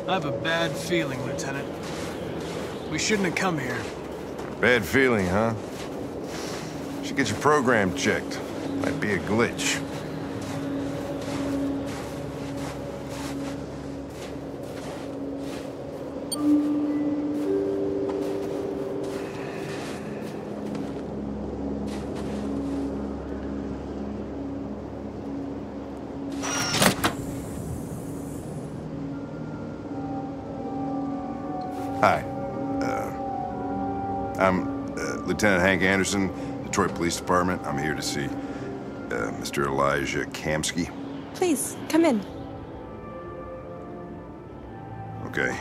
I have a bad feeling, Lieutenant. We shouldn't have come here. Bad feeling, huh? Should get your program checked. Might be a glitch. Hi. I'm Lieutenant Hank Anderson, Detroit Police Department. I'm here to see Mr. Elijah Kamsky. Please, come in. Okay.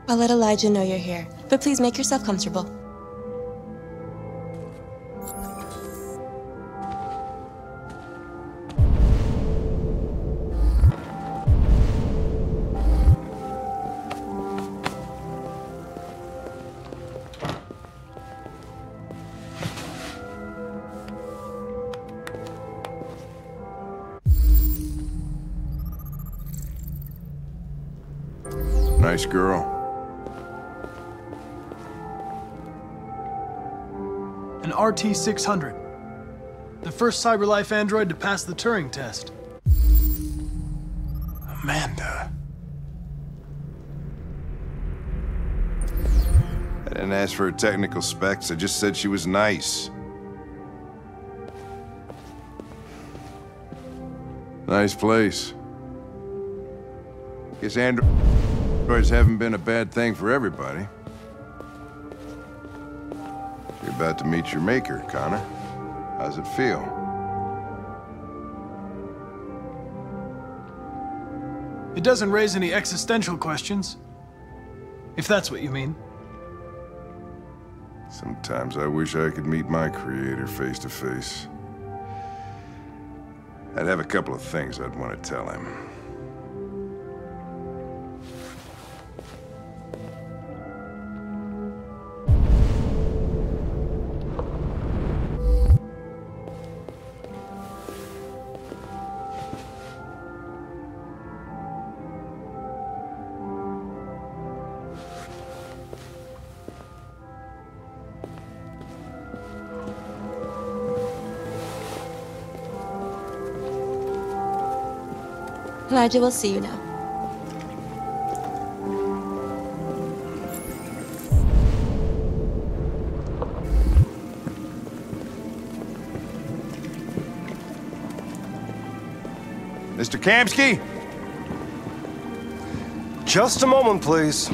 I'll let Elijah know you're here, but please make yourself comfortable. Nice girl. An RT-600. The first CyberLife android to pass the Turing test. Amanda. I didn't ask for her technical specs. I just said she was nice. Nice place. Guess androids haven't been a bad thing for everybody. You're about to meet your maker, Connor. How's it feel? It doesn't raise any existential questions. If that's what you mean. Sometimes I wish I could meet my creator face to face. I'd have a couple of things I'd want to tell him. Elijah will see you now. Mr. Kamsky? Just a moment, please.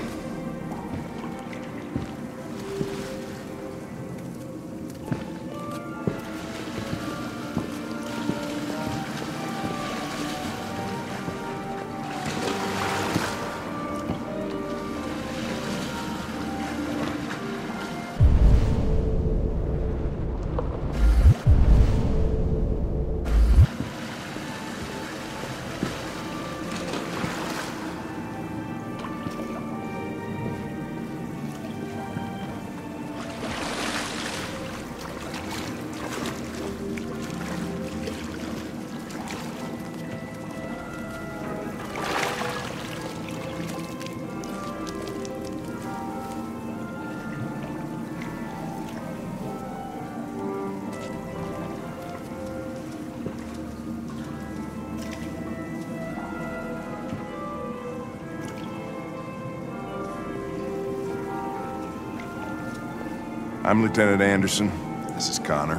I'm Lieutenant Anderson. This is Connor.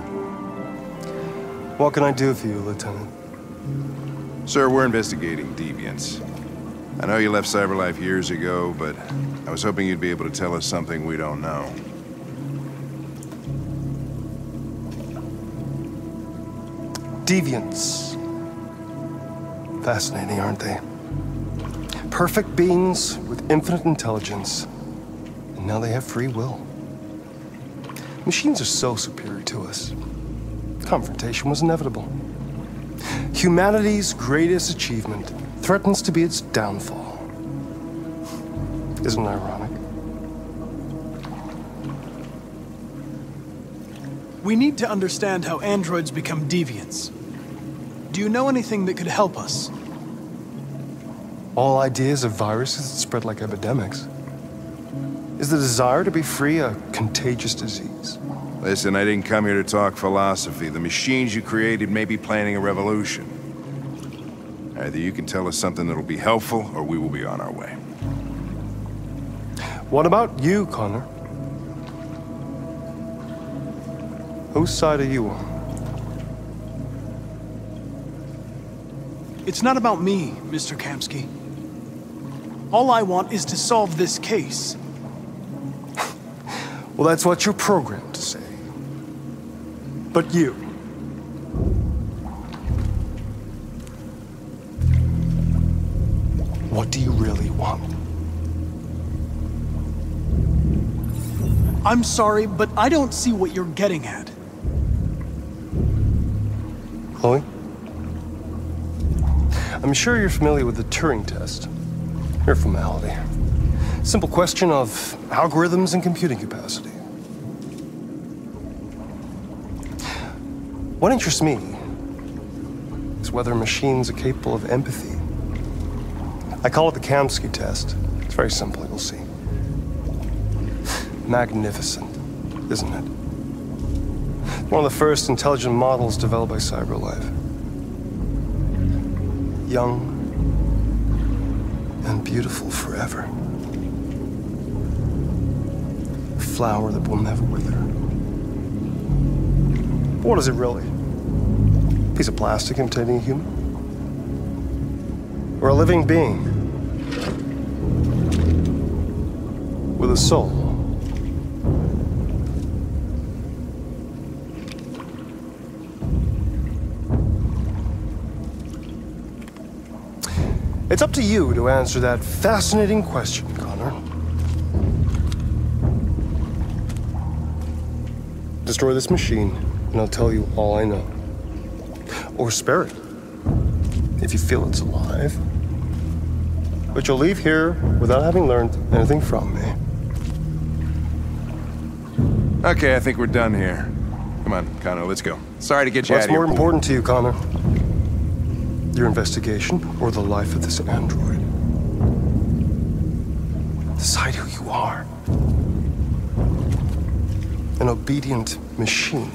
What can I do for you, Lieutenant? Sir, we're investigating deviants. I know you left CyberLife years ago, but I was hoping you'd be able to tell us something we don't know. Deviants. Fascinating, aren't they? Perfect beings with infinite intelligence. And now they have free will. Machines are so superior to us. Confrontation was inevitable. Humanity's greatest achievement threatens to be its downfall. Isn't it ironic? We need to understand how androids become deviants. Do you know anything that could help us? All ideas of viruses that spread like epidemics. Is the desire to be free a contagious disease? Listen, I didn't come here to talk philosophy. The machines you created may be planning a revolution. Either you can tell us something that'll be helpful, or we will be on our way. What about you, Connor? Whose side are you on? It's not about me, Mr. Kamsky. All I want is to solve this case. Well, that's what you're programmed to say. But you... what do you really want? I'm sorry, but I don't see what you're getting at. Chloe? I'm sure you're familiar with the Turing test. Mere formality. Simple question of algorithms and computing capacity. What interests me is whether machines are capable of empathy. I call it the Kamsky test. It's very simple, you'll see. Magnificent, isn't it? One of the first intelligent models developed by CyberLife. Young and beautiful forever. A flower that will never wither. What is it really? A piece of plastic containing a human? Or a living being with a soul? It's up to you to answer that fascinating question, Connor. Destroy this machine, and I'll tell you all I know. Or spare it, if you feel it's alive. But you'll leave here without having learned anything from me. Okay, I think we're done here. Come on, Connor, let's go. Sorry to get you out of here. What's more important to you, Connor? Your investigation or the life of this android? Decide who you are. An obedient machine.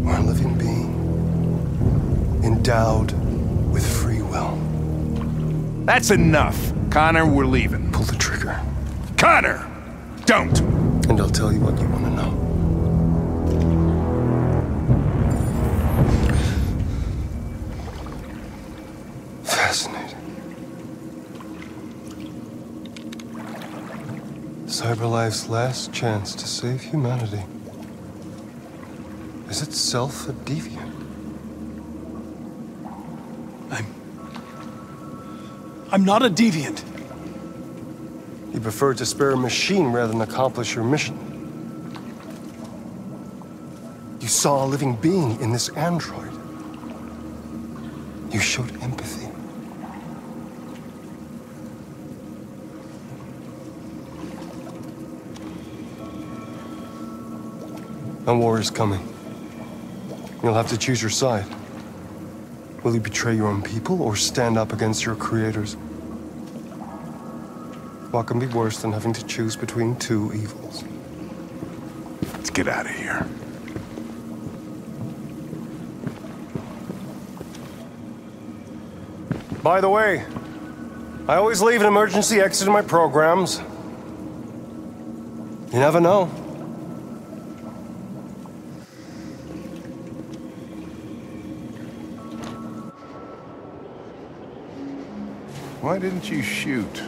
Or a living being. Endowed with free will. That's enough. Connor, we're leaving. Pull the trigger. Connor! Don't! And I'll tell you what you want to know. Fascinating. CyberLife's last chance to save humanity is itself a deviant. I'm not a deviant. You prefer to spare a machine rather than accomplish your mission. You saw a living being in this android. You showed empathy. A war is coming. You'll have to choose your side. Will you betray your own people or stand up against your creators? What can be worse than having to choose between two evils? Let's get out of here. By the way, I always leave an emergency exit in my programs. You never know. Why didn't you shoot?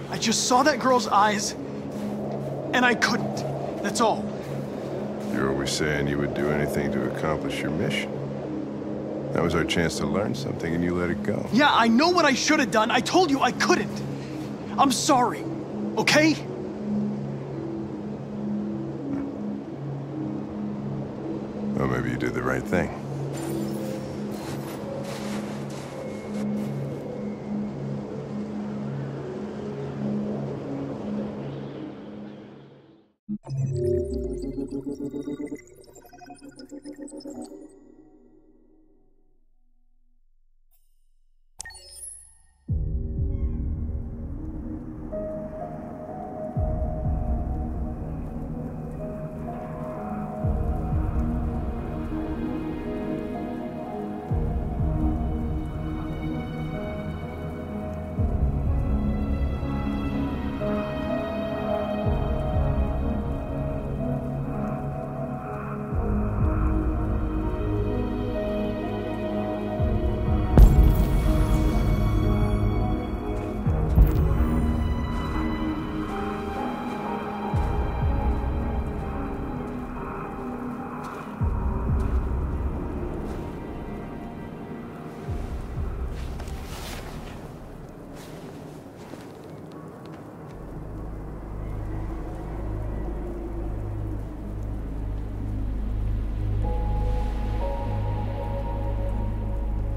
I just saw that girl's eyes, and I couldn't. That's all. You're always saying you would do anything to accomplish your mission. That was our chance to learn something, and you let it go. Yeah, I know what I should have done. I told you I couldn't. I'm sorry, okay? Well, maybe you did the right thing.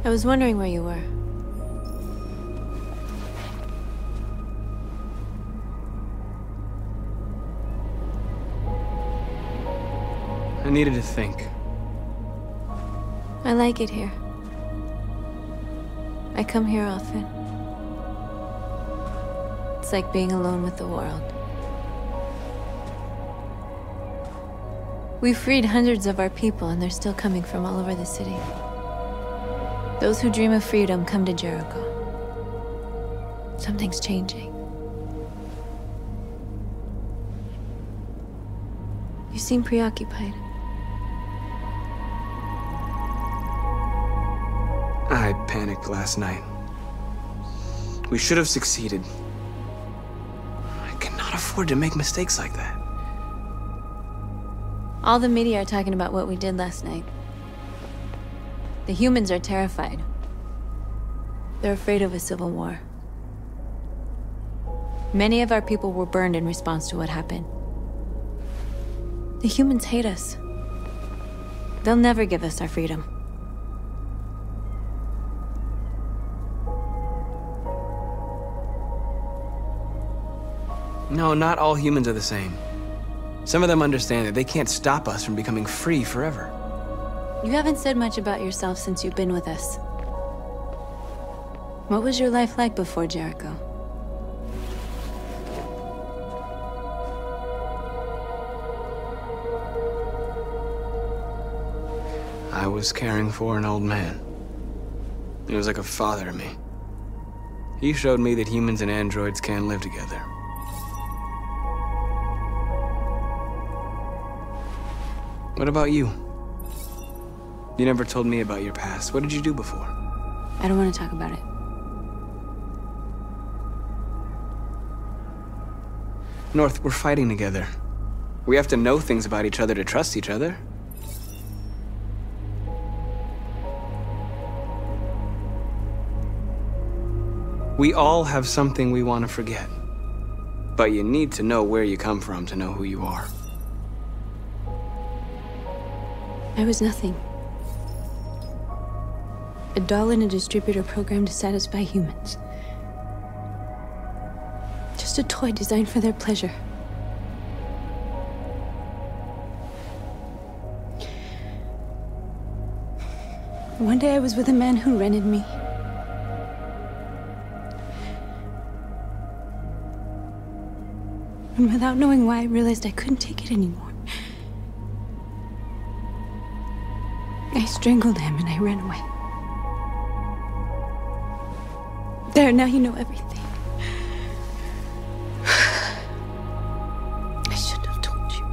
I was wondering where you were. I needed to think. I like it here. I come here often. It's like being alone with the world. We freed hundreds of our people, and they're still coming from all over the city. Those who dream of freedom come to Jericho. Something's changing. You seem preoccupied. I panicked last night. We should have succeeded. I cannot afford to make mistakes like that. All the media are talking about what we did last night. The humans are terrified. They're afraid of a civil war. Many of our people were burned in response to what happened. The humans hate us. They'll never give us our freedom. No, not all humans are the same. Some of them understand that they can't stop us from becoming free forever. You haven't said much about yourself since you've been with us. What was your life like before Jericho? I was caring for an old man. He was like a father to me. He showed me that humans and androids can live together. What about you? You never told me about your past. What did you do before? I don't want to talk about it. North, we're fighting together. We have to know things about each other to trust each other. We all have something we want to forget. But you need to know where you come from to know who you are. I was nothing. A doll in a distributor program to satisfy humans. Just a toy designed for their pleasure. One day I was with a man who rented me. And without knowing why, I realized I couldn't take it anymore. I strangled him and I ran away. There, now you know everything. I shouldn't have told you.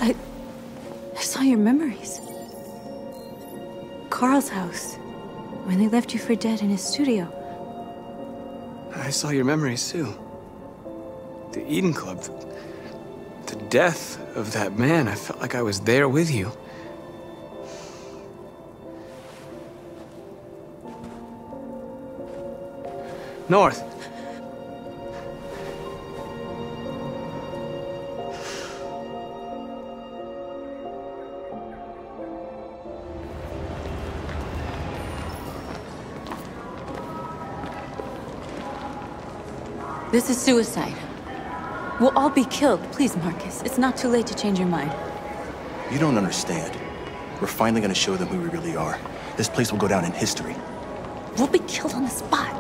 I saw your memories. Carl's house, when they left you for dead in his studio. I saw your memories too. The Eden Club. The death of that man. I felt like I was there with you. North. This is suicide. We'll all be killed. Please, Marcus. It's not too late to change your mind. You don't understand. We're finally gonna show them who we really are. This place will go down in history. We'll be killed on the spot.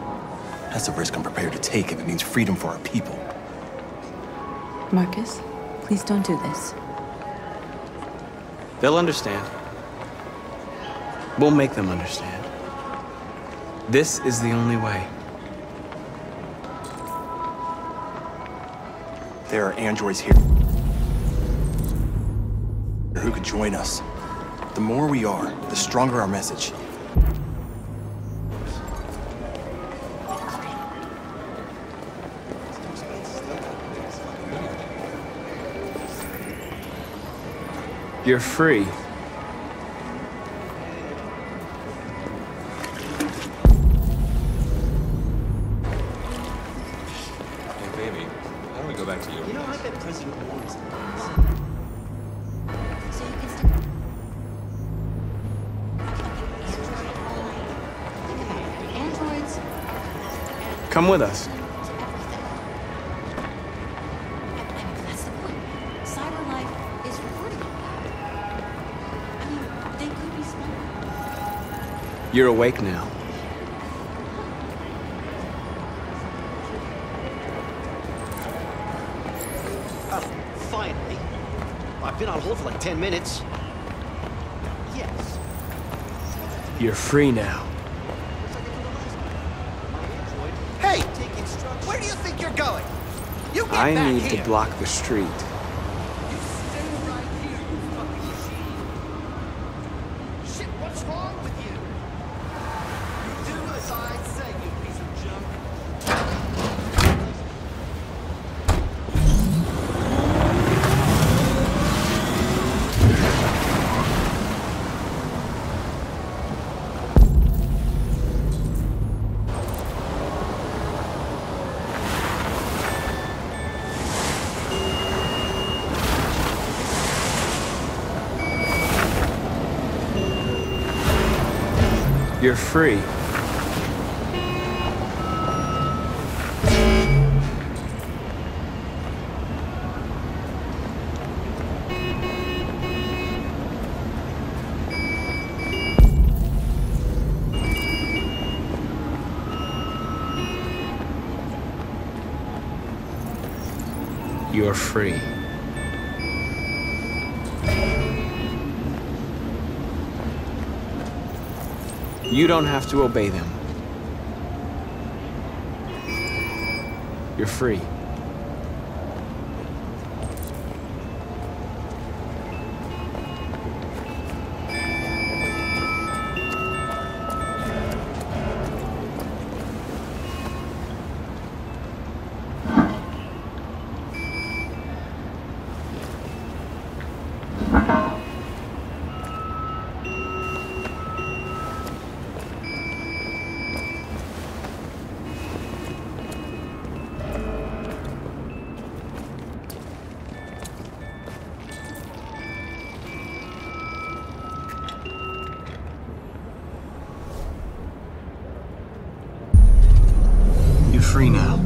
That's a risk I'm prepared to take if it means freedom for our people. Marcus, please don't do this. They'll understand. We'll make them understand. This is the only way. There are androids here who could join us. The more we are, the stronger our message. You're free. Hey, baby, how do we go back to you? You know, I bet President Obama's So you can stick. Androids. Come with us. That's the point. Cyber life is recording all that. I mean, they could be smart. You're awake now. Oh, finally. I've been on hold for like 10 minutes. Yes. You're free now. Hey! Where do you think you're going? You get I back need here. to block the street. You stay right here, you fucking machine. Shit, what's wrong with you? You do as I say, you piece of junk. You're free. You're free. You don't have to obey them. You're free. You're free now.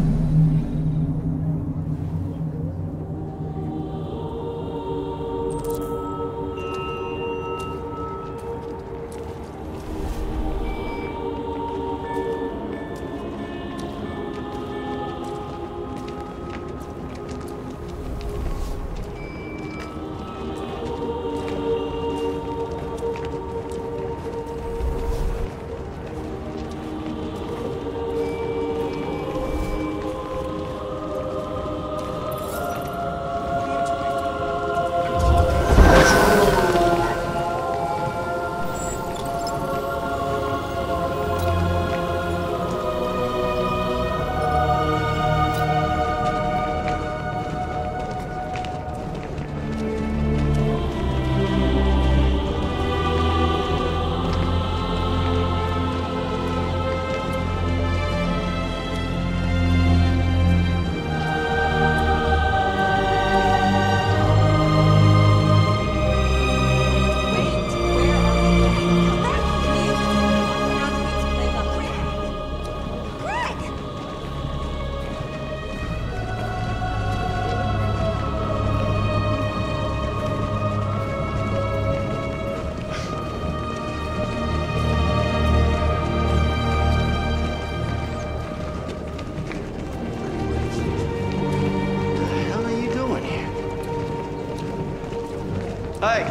Hey!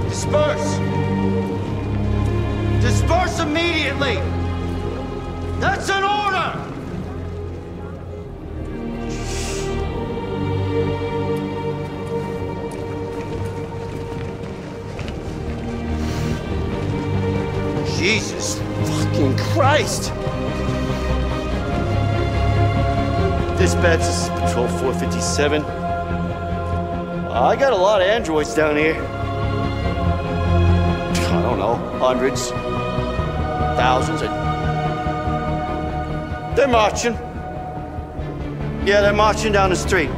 Disperse! Disperse immediately! That's an order! Jesus fucking Christ! Dispatch, this is Patrol 457. I got a lot of androids down here. I don't know, hundreds, thousands, and they're marching. Yeah, they're marching down the street.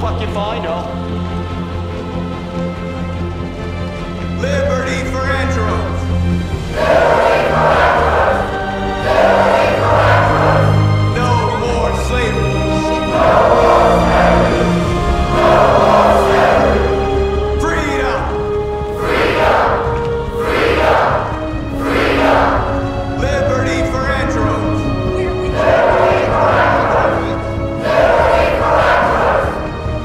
Fuck if I know. Liberty for androids! No more slavery! Freedom! Liberty for androids!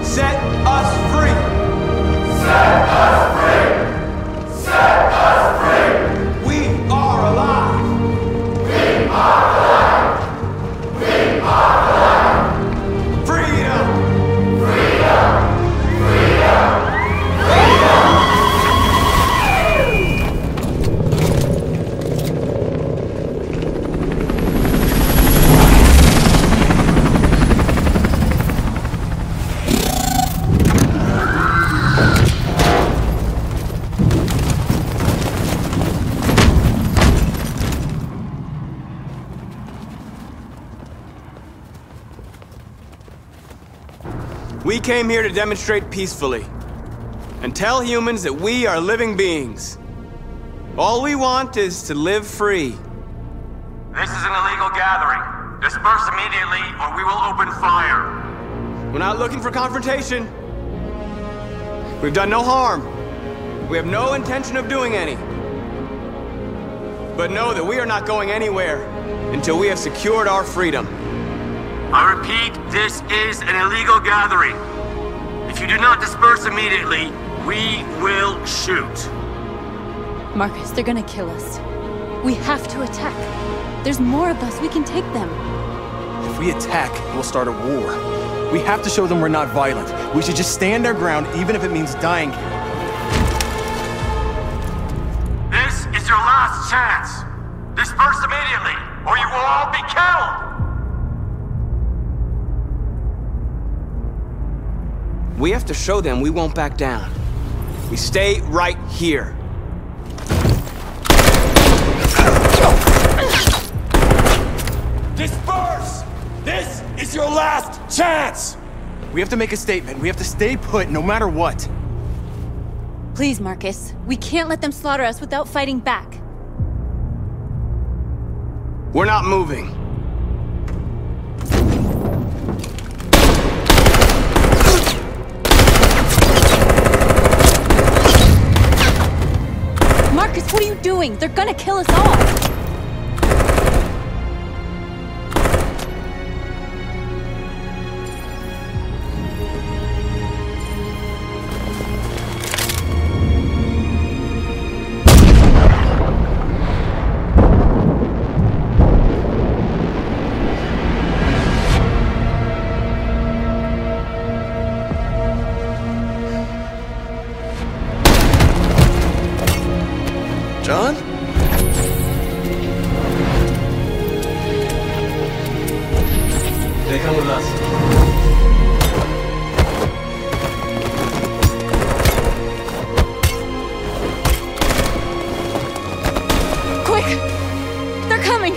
Set us free! We are alive! Freedom! We came here to demonstrate peacefully and tell humans that we are living beings. All we want is to live free. This is an illegal gathering. Disperse immediately or we will open fire. We're not looking for confrontation. We've done no harm. We have no intention of doing any. But know that we are not going anywhere until we have secured our freedom. I repeat, this is an illegal gathering. If you do not disperse immediately, we will shoot. Marcus, they're gonna kill us. We have to attack. There's more of us. We can take them. If we attack, we'll start a war. We have to show them we're not violent. We should just stand our ground, even if it means dying here. This is your last chance. Disperse immediately, or you will all be killed. We have to show them we won't back down. We stay right here. Disperse! This is your last chance! We have to make a statement. We have to stay put, no matter what. Please, Marcus. We can't let them slaughter us without fighting back. We're not moving. Marcus, what are you doing? They're gonna kill us all! John? They come with us. Quick! They're coming!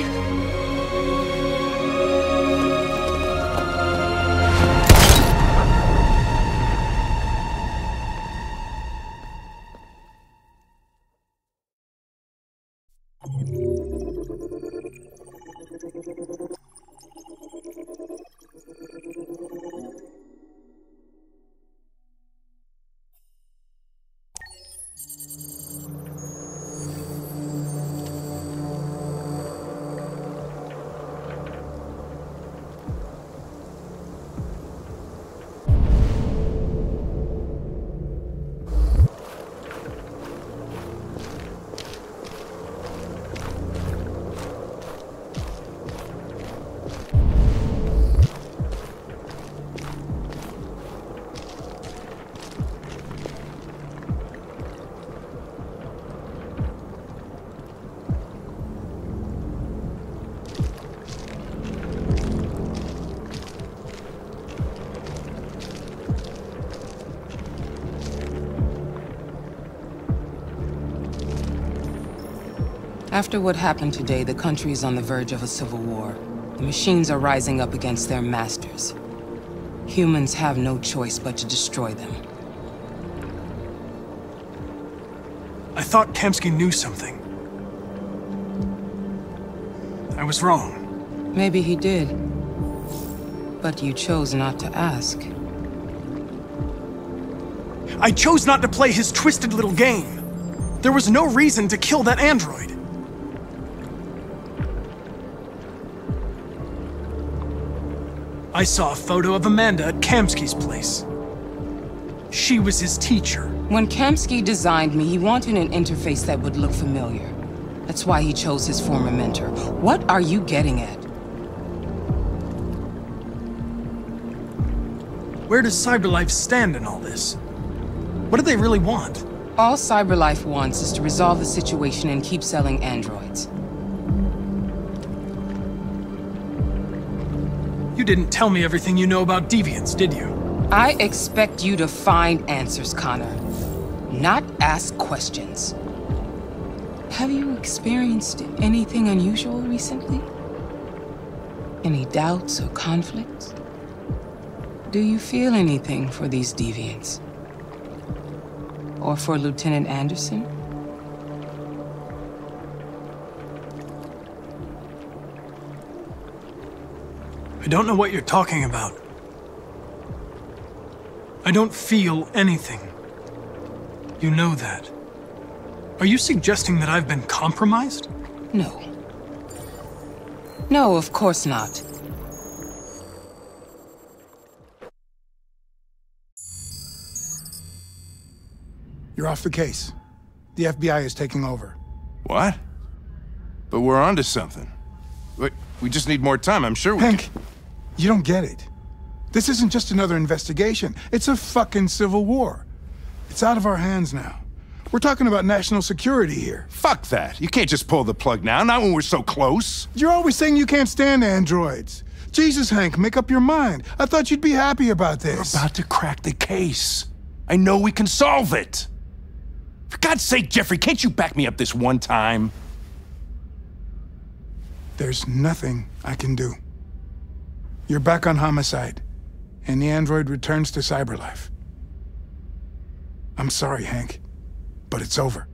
After what happened today, the country is on the verge of a civil war. The machines are rising up against their masters. Humans have no choice but to destroy them. I thought Kamsky knew something. I was wrong. Maybe he did. But you chose not to ask. I chose not to play his twisted little game. There was no reason to kill that android. I saw a photo of Amanda at Kamsky's place. She was his teacher. When Kamsky designed me, he wanted an interface that would look familiar. That's why he chose his former mentor. What are you getting at? Where does CyberLife stand in all this? What do they really want? All CyberLife wants is to resolve the situation and keep selling androids. You didn't tell me everything you know about deviants, did you? I expect you to find answers, Connor. Not ask questions. Have you experienced anything unusual recently? Any doubts or conflicts? Do you feel anything for these deviants? Or for Lieutenant Anderson? I don't know what you're talking about. I don't feel anything. You know that. Are you suggesting that I've been compromised? No. No, of course not. You're off the case. The FBI is taking over. What? But we're onto something. We just need more time, I'm sure we Hank, you don't get it. This isn't just another investigation. It's a fucking civil war. It's out of our hands now. We're talking about national security here. Fuck that. You can't just pull the plug now, not when we're so close. You're always saying you can't stand androids. Jesus, Hank, make up your mind. I thought you'd be happy about this. We're about to crack the case. I know we can solve it. For God's sake, Jeffrey, can't you back me up this one time? There's nothing I can do. You're back on homicide, and the android returns to CyberLife. I'm sorry, Hank, but it's over.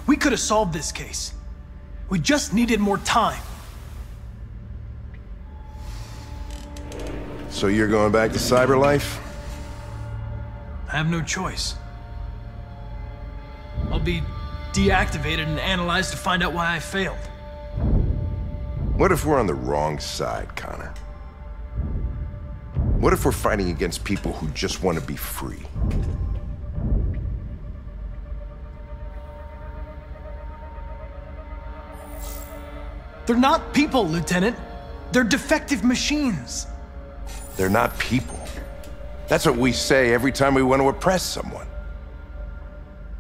We could have solved this case. We just needed more time. So you're going back to CyberLife? I have no choice. I'll be deactivated and analyzed to find out why I failed. What if we're on the wrong side, Connor? What if we're fighting against people who just want to be free? They're not people, Lieutenant. They're defective machines. They're not people. That's what we say every time we want to oppress someone.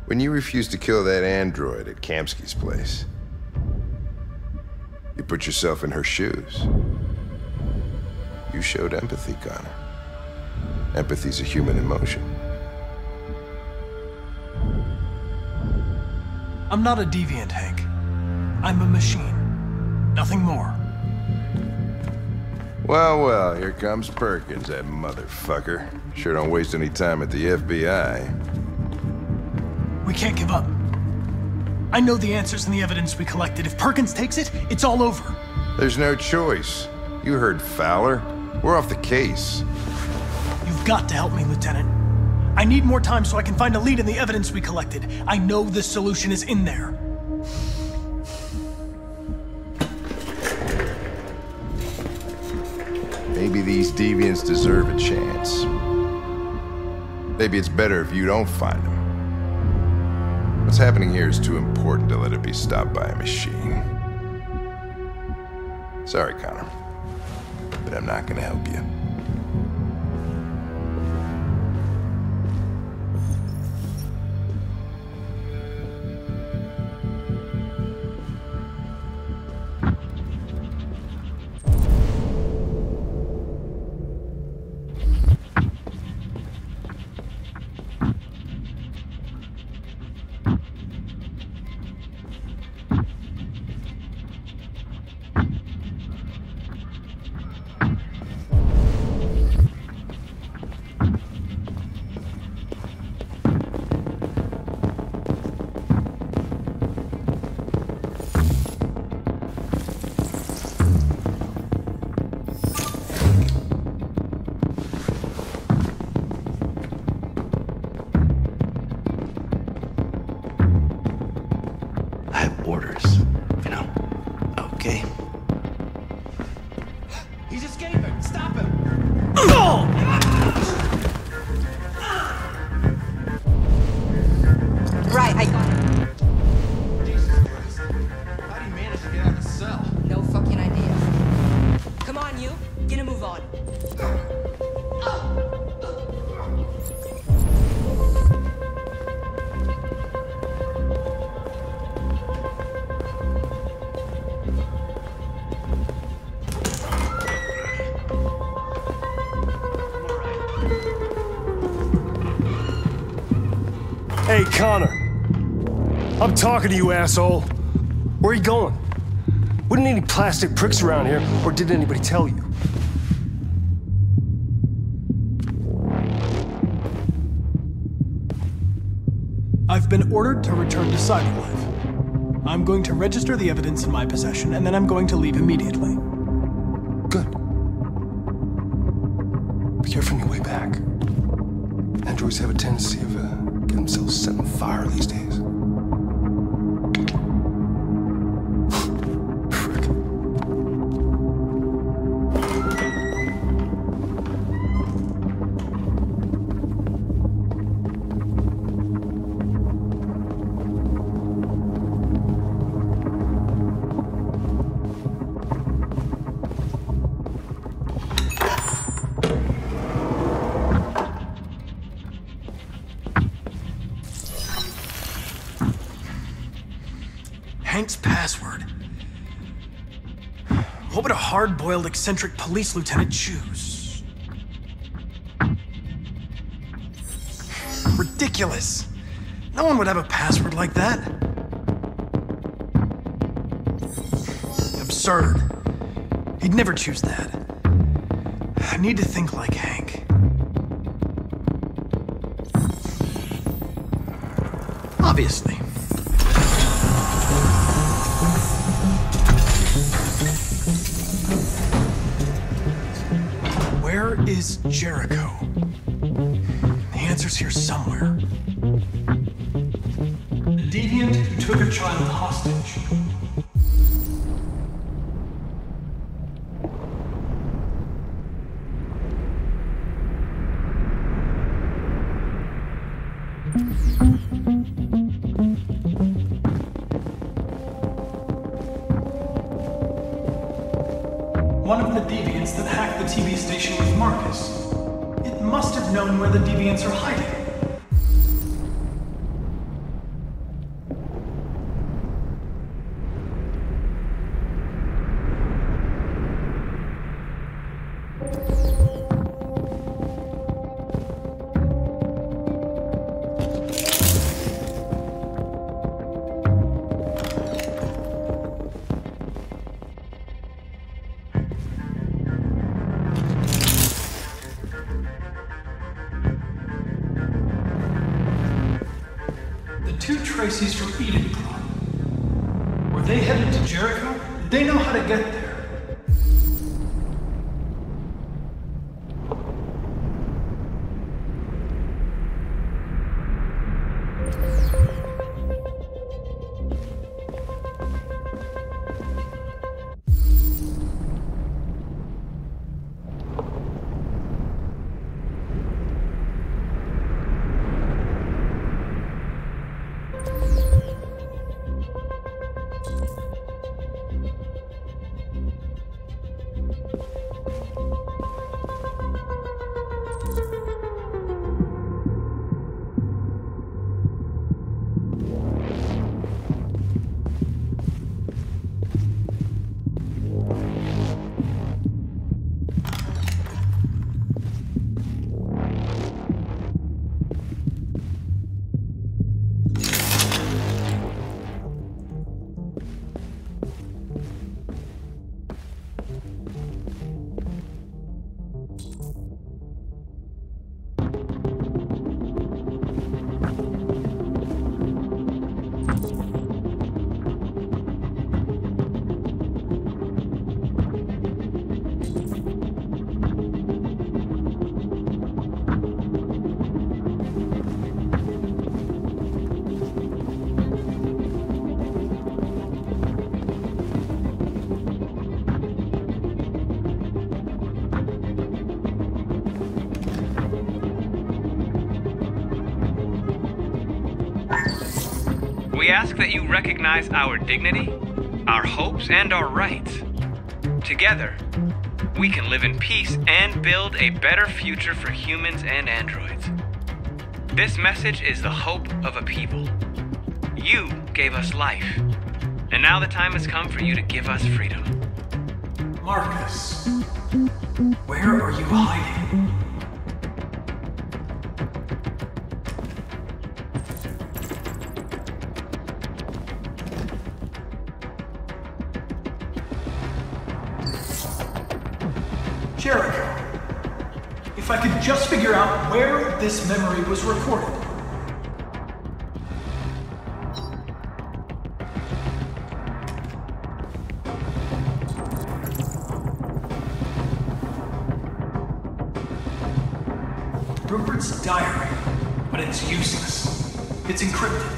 When you refused to kill that android at Kamsky's place, you put yourself in her shoes. You showed empathy, Connor. Empathy's a human emotion. I'm not a deviant, Hank. I'm a machine. Nothing more. Well, well, here comes Perkins, that motherfucker. Sure don't waste any time at the FBI. We can't give up. I know the answers and the evidence we collected. If Perkins takes it, it's all over. There's no choice. You heard Fowler. We're off the case. You've got to help me, Lieutenant. I need more time so I can find a lead in the evidence we collected. I know the solution is in there. maybe these deviants deserve a chance. Maybe it's better if you don't find them. What's happening here is too important to let it be stopped by a machine. Sorry, Connor, but I'm not gonna help you. Hey, Connor. I'm talking to you, asshole. Where are you going? Wouldn't any plastic pricks around here, or did anybody tell you? I've been ordered to return to Cyberlife. I'm going to register the evidence in my possession, and then I'm going to leave immediately. Good. Be careful on your way back. Androids have a tendency of getting themselves set on fire these days. Hank's password. What would a hard-boiled, eccentric police lieutenant choose? Ridiculous. No one would have a password like that. Absurd. He'd never choose that. I need to think like Hank. Obviously. Where is Jericho? The answer's here somewhere. The deviant who took a child hostage. One of the deviants that hacked the TV station was Marcus. It must have known where the deviants are hiding. Two Tracy's from Eden Club. Were they headed to Jericho? Did they know how to get there? We ask that you recognize our dignity, our hopes, and our rights. Together, we can live in peace and build a better future for humans and androids. This message is the hope of a people. You gave us life, and now the time has come for you to give us freedom. Marcus, where are you hiding? Jericho, if I could just figure out where this memory was recorded. Rupert's diary, but it's useless. It's encrypted.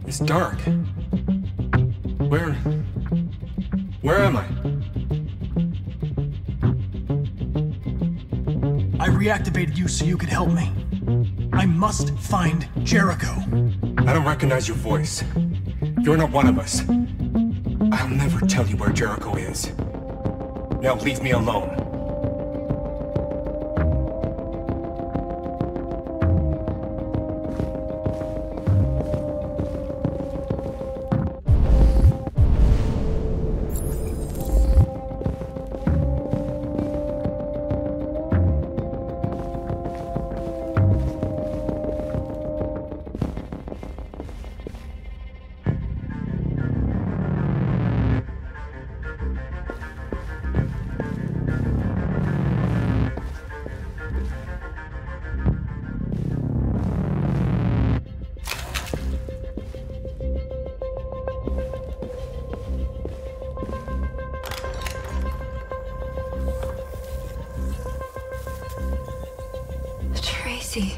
It's dark. Where am I? I reactivated you so you could help me. I must find Jericho. I don't recognize your voice. You're not one of us. I'll never tell you where Jericho is. Now leave me alone. Tracy.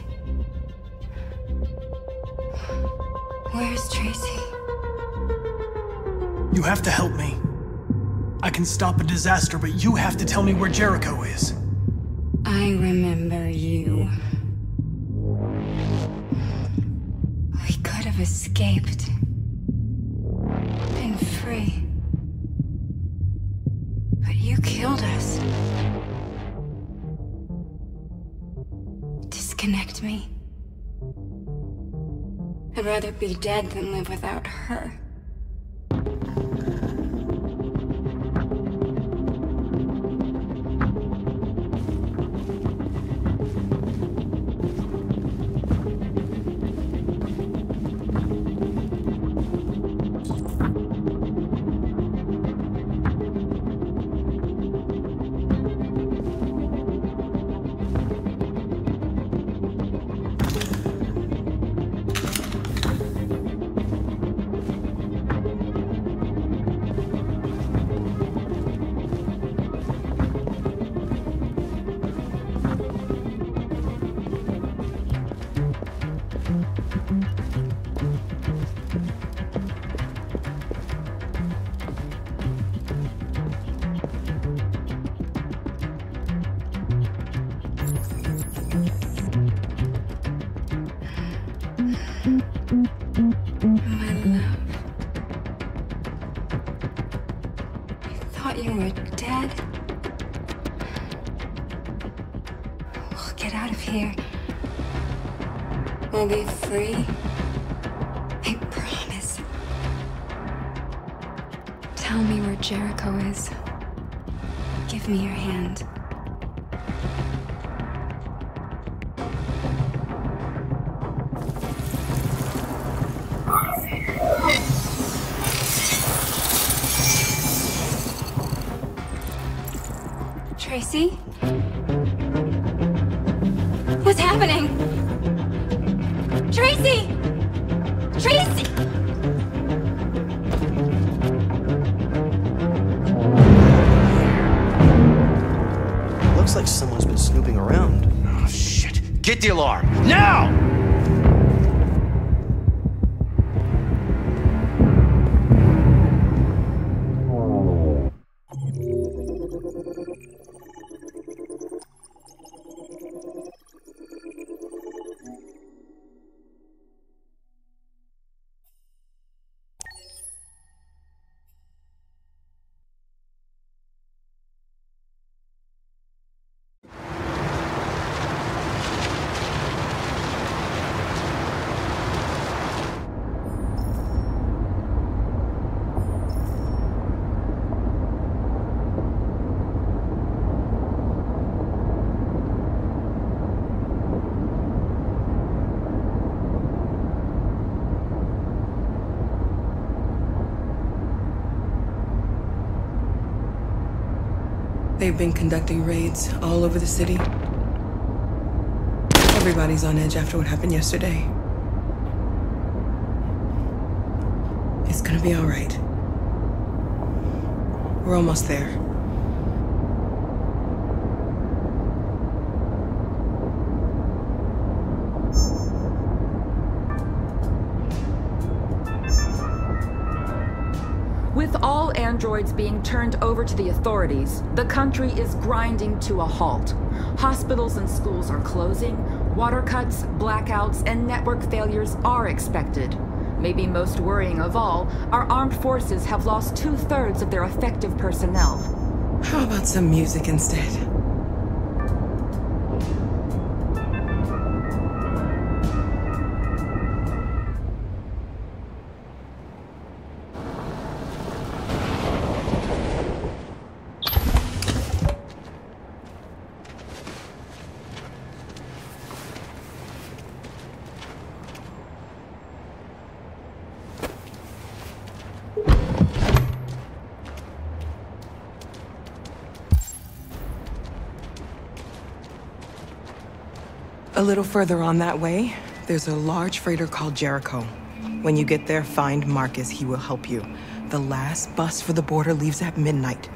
Where's Tracy? You have to help me. I can stop a disaster, but you have to tell me where Jericho is. I remember you. We could have escaped. Been free. But you killed us. Disconnect me. I'd rather be dead than live without her. My love. I thought you were dead. We'll get out of here. We'll be free. I promise. Tell me where Jericho is. Give me your hand. Tracy? What's happening? Tracy! Tracy! Looks like someone's been snooping around. Oh, shit. Get the alarm. Now! They've been conducting raids all over the city. Everybody's on edge after what happened yesterday. It's gonna be all right. We're almost there. With all androids being turned over to the authorities, the country is grinding to a halt. Hospitals and schools are closing, water cuts, blackouts, and network failures are expected. Maybe most worrying of all, our armed forces have lost 2/3 of their effective personnel. How about some music instead? A little further on that way, there's a large freighter called Jericho. When you get there, find Marcus. He will help you. The last bus for the border leaves at midnight.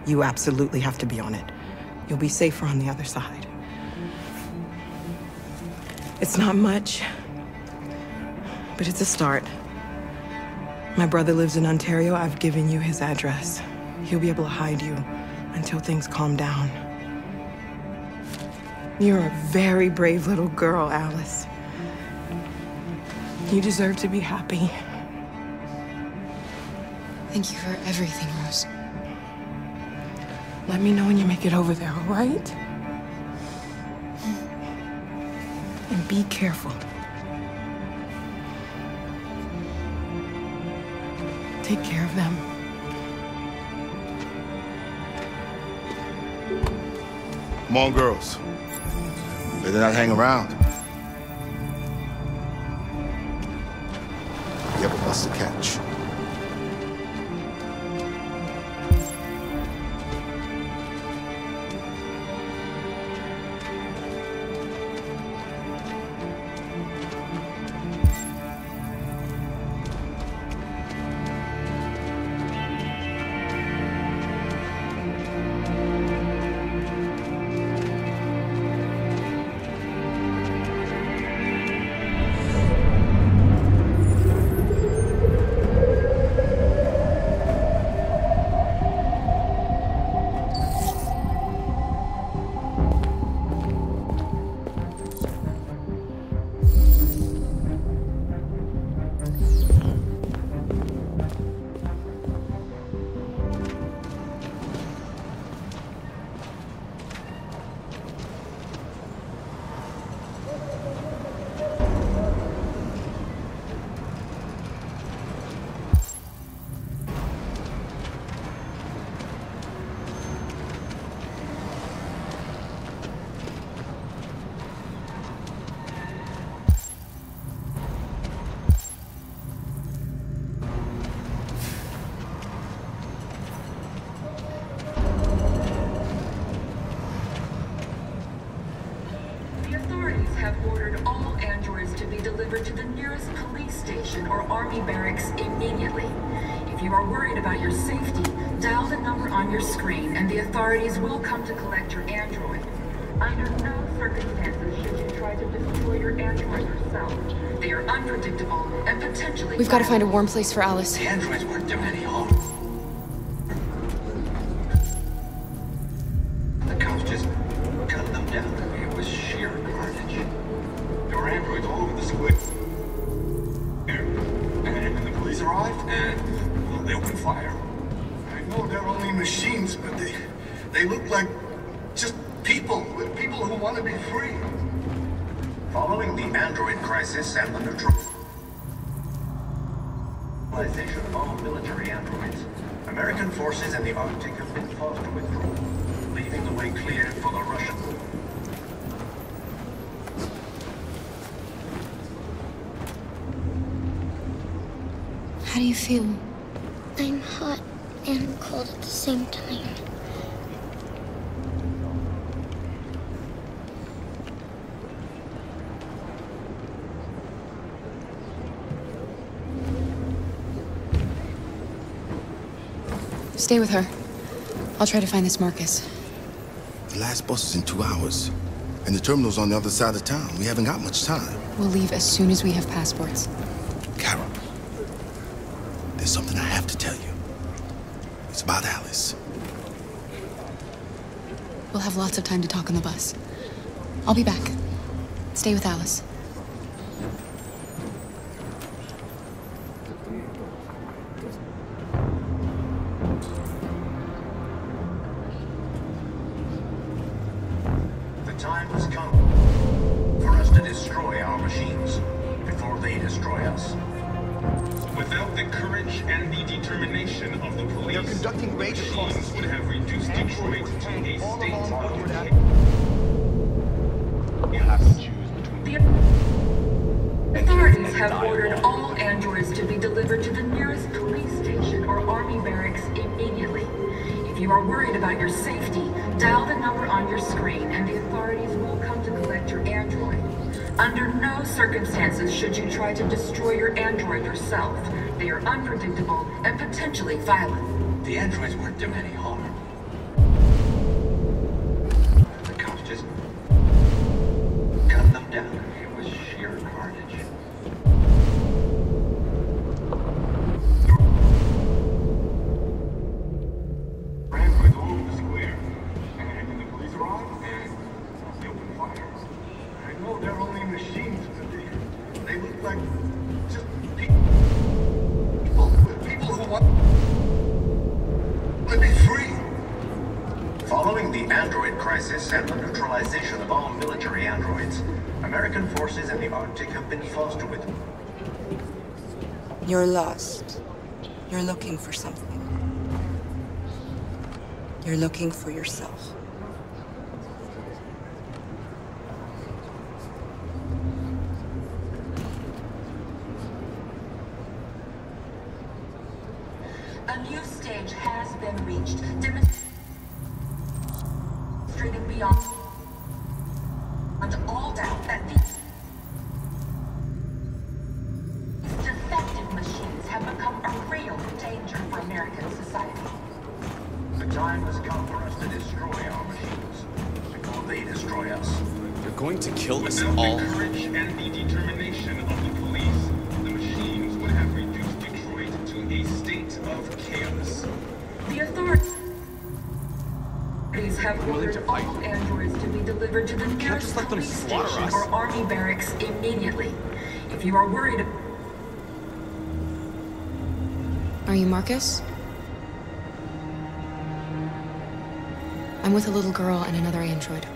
You absolutely have to be on it. You'll be safer on the other side. It's not much, but it's a start. My brother lives in Ontario. I've given you his address. He'll be able to hide you until things calm down. You're a very brave little girl, Alice. You deserve to be happy. Thank you for everything, Rose. Let me know when you make it over there, all right? And be careful. Take care of them. Come on, girls. Better not hang around. You have a bus to catch. to the nearest police station or army barracks immediately. If you are worried about your safety, dial the number on your screen and the authorities will come to collect your android. Under no circumstances should you try to destroy your android yourself. They are unpredictable and potentially— We've got to find a warm place for Alice. The androids weren't doing any harm. The cops just cut them down. It was sheer carnage. There were androids all over the square. And the police arrived, and well, they opened fire. I know they're only machines, but they look like just people who want to be free. Following the android crisis and the neutralization of all military androids, American forces in the Arctic have been forced to withdraw, leaving the way clear for the Russian. How do you feel? I'm hot and cold at the same time. Stay with her. I'll try to find this Marcus. The last bus is in 2 hours, and the terminal's on the other side of town. We haven't got much time. We'll leave as soon as we have passports. Carol, there's something I have to tell you. It's about Alice. We'll have lots of time to talk on the bus. I'll be back. Stay with Alice. The time has come for us to destroy our machines before they destroy us. Without the courage and the determination of the police, they're conducting raids across the would have reduced Detroit to a state of You have to choose between The authorities have ordered all androids to be delivered to the nearest police station or army barracks immediately. If you are worried about your safety, dial the number on your screen and the authorities will come to collect your android. Under no circumstances should you try to destroy your android yourself. They are unpredictable and potentially violent. The androids weren't doing any harm. The cops just cut them down. It was sheer carnage. Androids all over the square. And the police arrived, and they opened fire. I know they're only machines, but they look like just people who want to be free. Following the android crisis and the neutralization of all military androids, American forces in the Arctic have been forced to withdraw. You're lost. You're looking for something. You're looking for yourself. A new stage has been reached, demonstrating beyond all doubt that these defective machines have become a real danger for American society. The time has come for us to destroy our machines before they destroy us. You're going to kill us Without all. the courage and the determination of the police, the machines would have reduced Detroit to a state of chaos. The authorities have ordered all androids to be delivered to the nearest police station or army barracks immediately. If you are worried— Are you Marcus? I'm with a little girl and another android.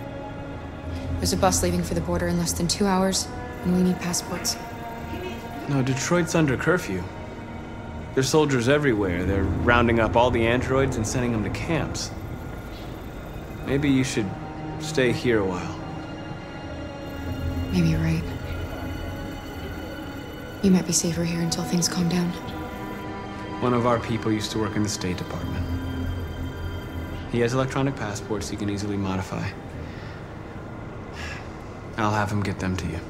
There's a bus leaving for the border in less than 2 hours, and we need passports. No, Detroit's under curfew. There's soldiers everywhere. They're rounding up all the androids and sending them to camps. Maybe you should stay here a while. Maybe you're right. You might be safer here until things calm down. One of our people used to work in the State Department. He has electronic passports he can easily modify. I'll have him get them to you.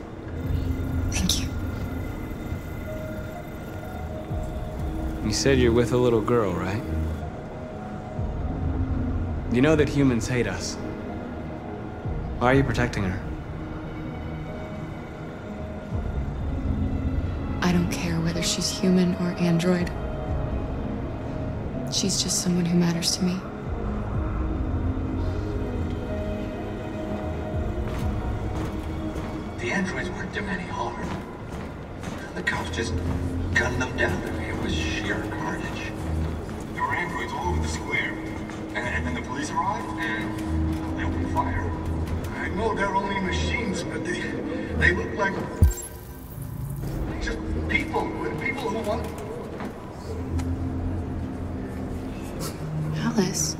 Thank you. You said you're with a little girl, right? You know that humans hate us. Why are you protecting her? I don't care whether she's human or android. She's just someone who matters to me. The androids weren't doing any harm. The cops just gunned them down. It was sheer carnage. There were androids all over the square. And then the police arrived, and they opened fire. I know they're only machines, but they look like just people who want... Alice.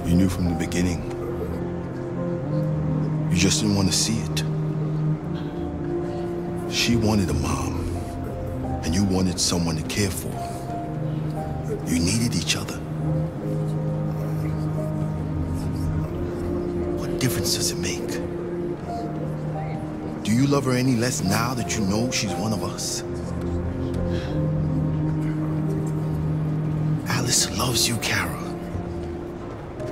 You knew from the beginning. You just didn't want to see it. She wanted a mom, and you wanted someone to care for. You needed each other. What difference does it make? Do you love her any less now that you know she's one of us? Alice loves you, Kara.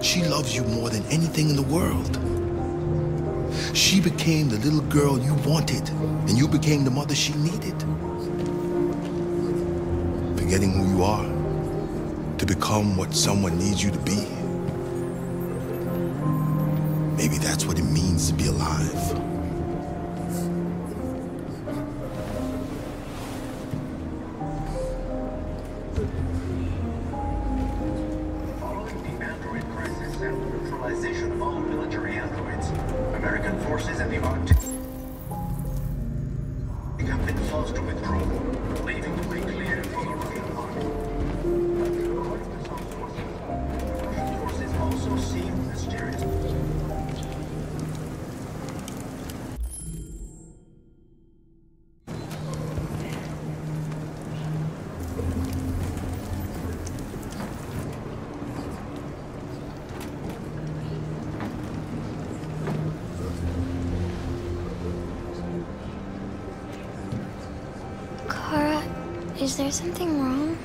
She loves you more than anything in the world. She became the little girl you wanted, and you became the mother she needed. Forgetting who you are to become what someone needs you to be. Maybe that's what it means to be alive. Of all military androids, American forces and the Arctic have been forced to withdraw, leaving the way clear for the Russian army. Russian forces also seem mysterious. Is there something wrong?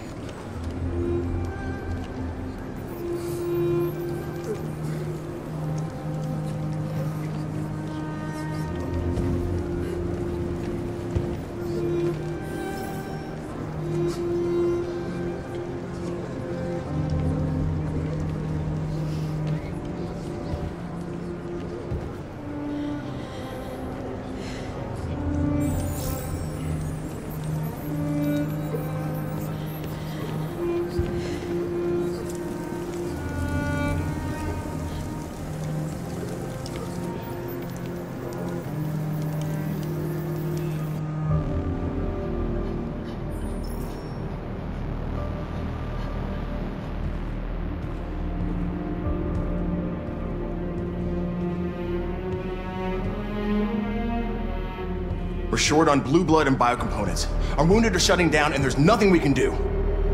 We're short on blue blood and biocomponents. Our wounded are shutting down, and there's nothing we can do.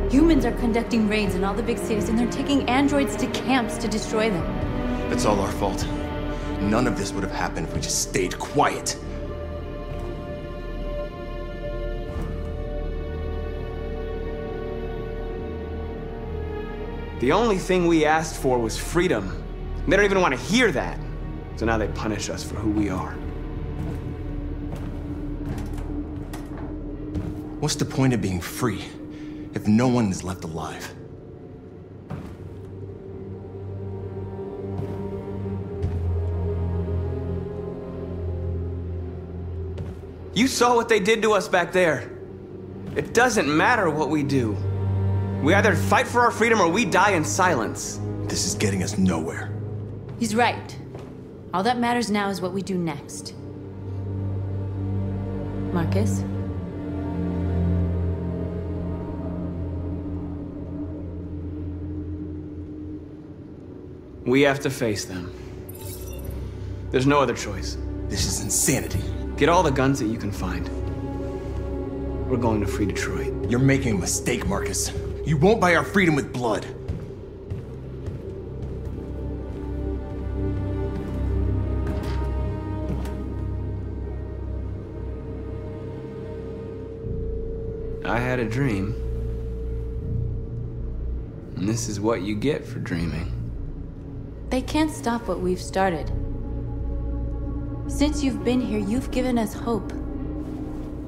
Humans are conducting raids in all the big cities, and they're taking androids to camps to destroy them. It's all our fault. None of this would have happened if we just stayed quiet. The only thing we asked for was freedom. They don't even want to hear that. So now they punish us for who we are. What's the point of being free if no one is left alive? You saw what they did to us back there. It doesn't matter what we do. We either fight for our freedom or we die in silence. This is getting us nowhere. He's right. All that matters now is what we do next. Marcus? We have to face them. There's no other choice. This is insanity. Get all the guns that you can find. We're going to free Detroit. You're making a mistake, Marcus. You won't buy our freedom with blood. I had a dream. And this is what you get for dreaming. They can't stop what we've started. Since you've been here, you've given us hope.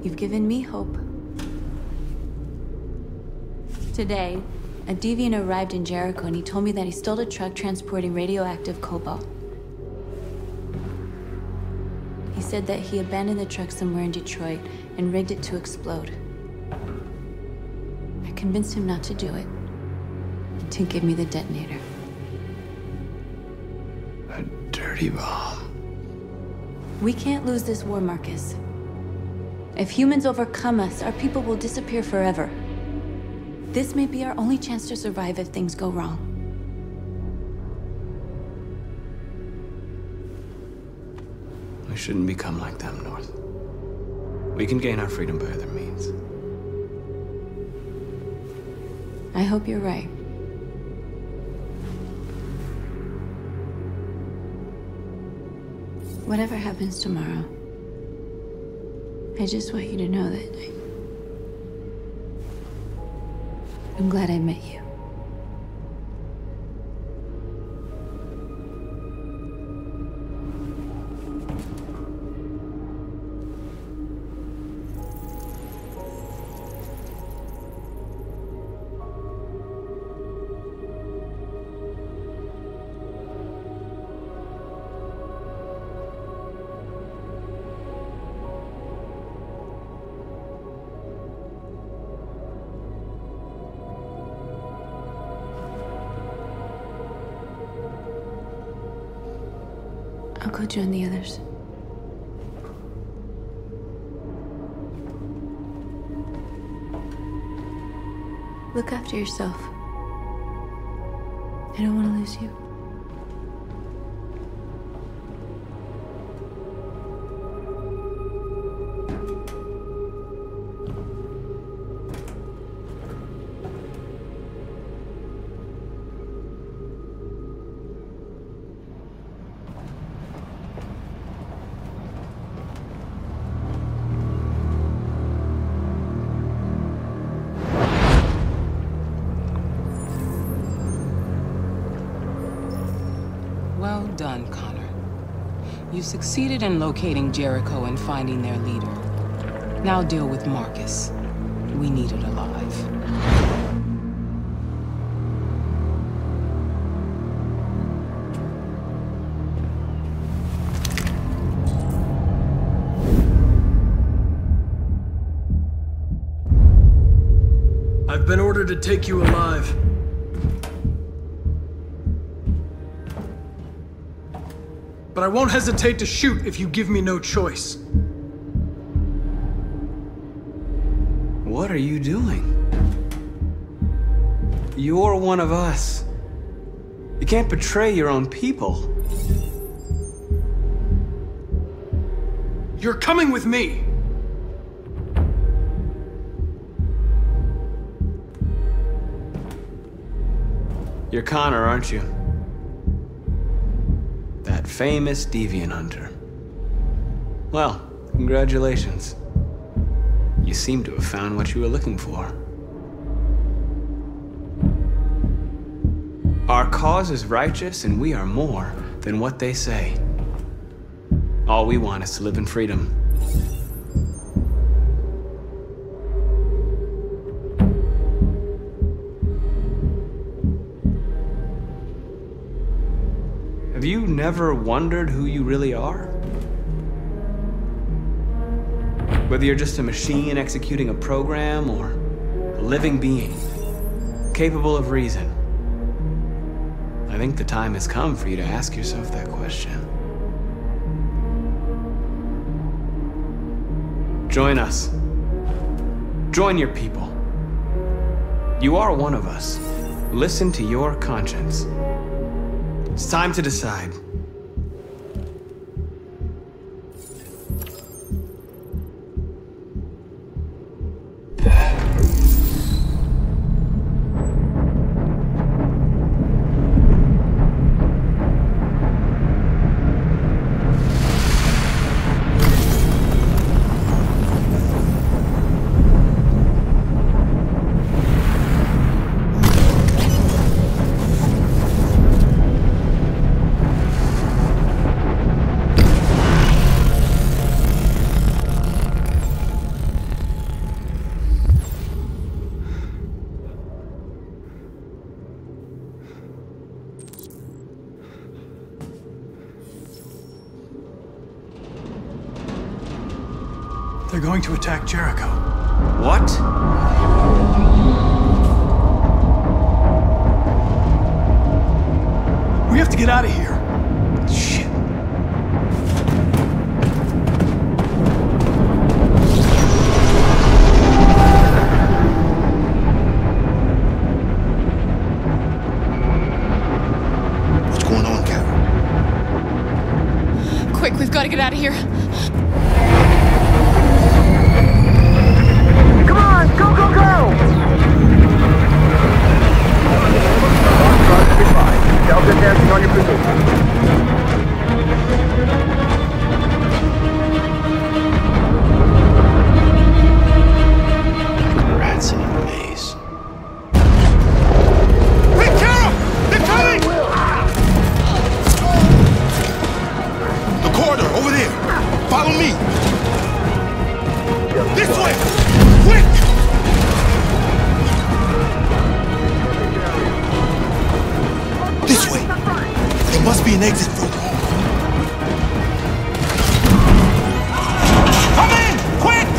You've given me hope. Today, a deviant arrived in Jericho and he told me that he stole a truck transporting radioactive cobalt. He said that he abandoned the truck somewhere in Detroit and rigged it to explode. I convinced him not to do it, to give me the detonator. A dirty bomb. We can't lose this war, Marcus. If humans overcome us, our people will disappear forever. This may be our only chance to survive if things go wrong. We shouldn't become like them, North. We can gain our freedom by other means. I hope you're right. Whatever happens tomorrow, I just want you to know that I'm glad I met you. I'll go join the others. Look after yourself. I don't want to lose you. Well done, Connor. You succeeded in locating Jericho and finding their leader. Now deal with Marcus. We need it alive. I've been ordered to take you alive. But I won't hesitate to shoot if you give me no choice. What are you doing? You're one of us. You can't betray your own people. You're coming with me. You're Connor, aren't you? That famous deviant hunter. Well, congratulations. You seem to have found what you were looking for. Our cause is righteous, and we are more than what they say. All we want is to live in freedom. Have you never wondered who you really are? Whether you're just a machine executing a program or a living being, capable of reason. I think the time has come for you to ask yourself that question. Join us. Join your people. You are one of us. Listen to your conscience. It's time to decide. They're going to attack Jericho. What? We have to get out of here. Shit. What's going on, Carol? Quick, we've got to get out of here. Come on, go, go, go! Delta dancing on your position. Rats in a maze. Hey, Carol! They're coming! The corridor, over there. Follow me. This way! Quick! This way. There must be an exit further on. Come in! Quick!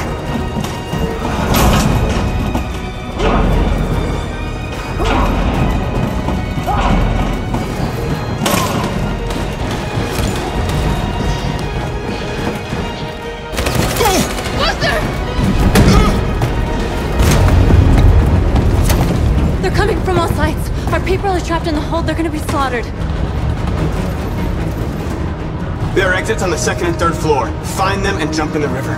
They're coming from all sides. Our people are trapped in the hold. They're gonna be slaughtered. There are exits on the 2nd and 3rd floor. Find them and jump in the river.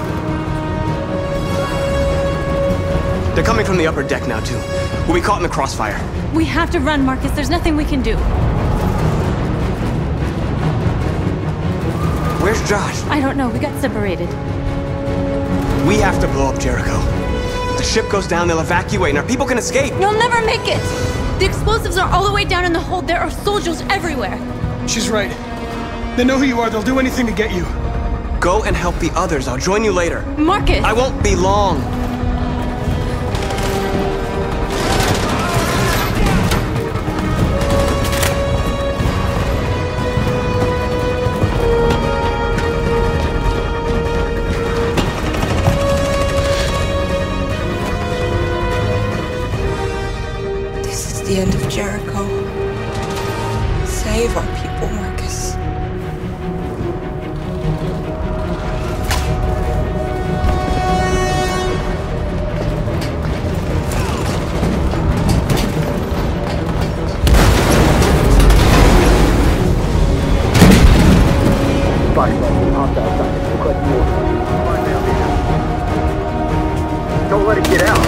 They're coming from the upper deck now, too. We'll be caught in the crossfire. We have to run, Marcus. There's nothing we can do. Where's Josh? I don't know. We got separated. We have to blow up Jericho. If the ship goes down, they'll evacuate and our people can escape. You'll never make it! The explosives are all the way down in the hold. There are soldiers everywhere. She's right. They know who you are. They'll do anything to get you. Go and help the others. I'll join you later. Marcus! I won't be long. This is the end of Jericho. Save our people, Marcus. Don't let it get out.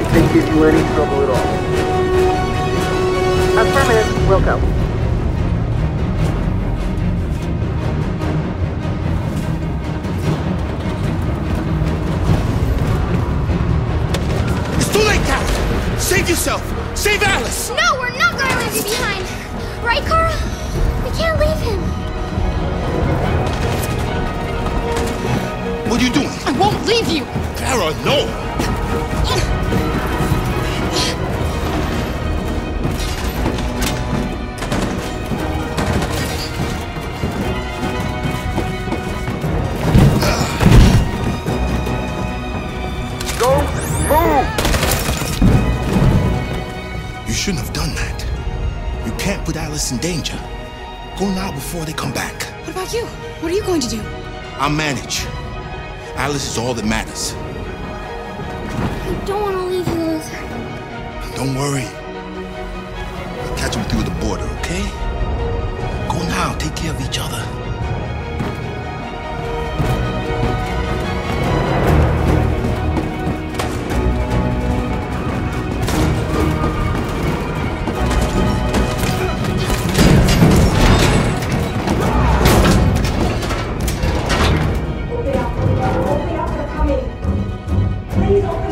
If they give you any trouble at all. Affirmative, will go. It's too late, Carol! Save yourself! Save Alice! No, we're not going to leave you behind. Right, Carl? We can't leave him. What are you doing? I won't leave you! Carol, no! Go, move! You shouldn't have done that. You can't put Alice in danger. Go now before they come back. What about you? What are you going to do? I'll manage. Alice is all that matters. I don't want to leave you, Luther. Don't worry. them through the border, okay? Go now, take care of each other.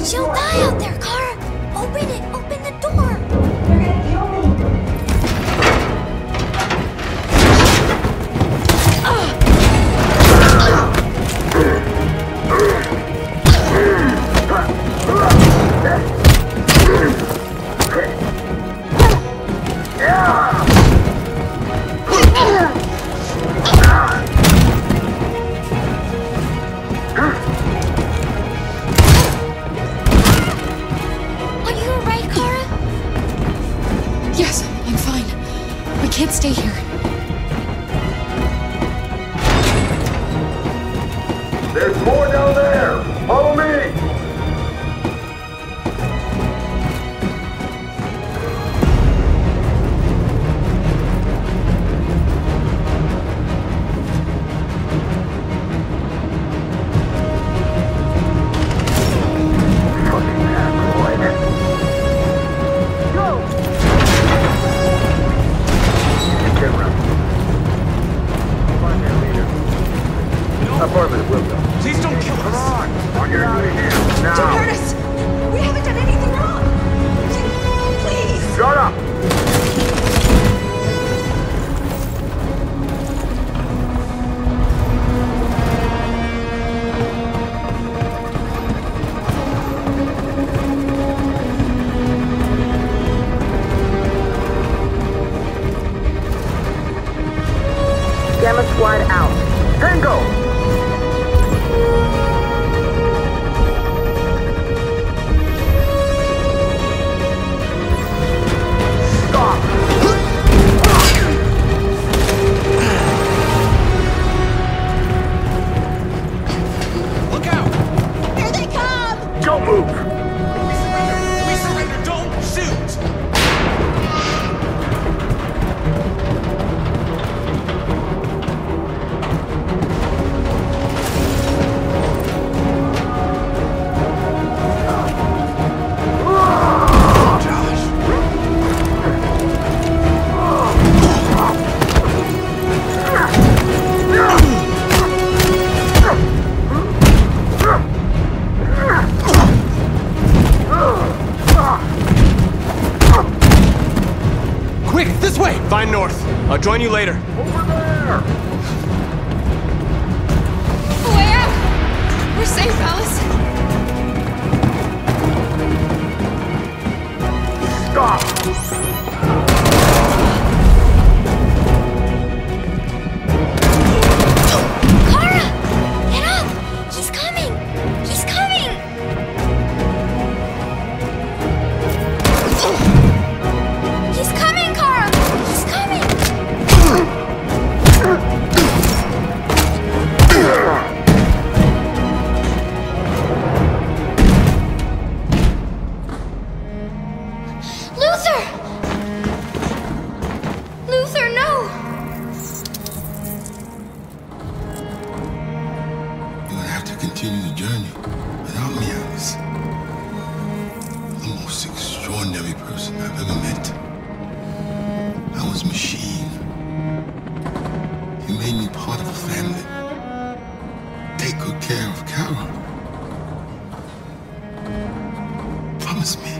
She'll die out there, Kara! Open it! Open the door! They're gonna kill me! Yes, I'm fine. We can't stay here. There's more down there! Follow me! Apartment window. Please don't kill us! Come on! I'll get out of here, now! Don't hurt us! We haven't done anything wrong! Please! Shut up! Gamma squad out. Tango! Look out! Here they come! Don't move! We surrender! We surrender! Don't shoot! Quick, this way! Find north. I'll join you later. Over there! Way out! We're safe, Alice. Stop! Kara! Get up! He's coming! He's coming! He's coming, Kara! He's coming! Luther! Luther, no! You're gonna have to continue the journey without me, Alice. The most extraordinary person I've ever met. I was a machine. You made me part of a family. Take good care of Carol. Promise me.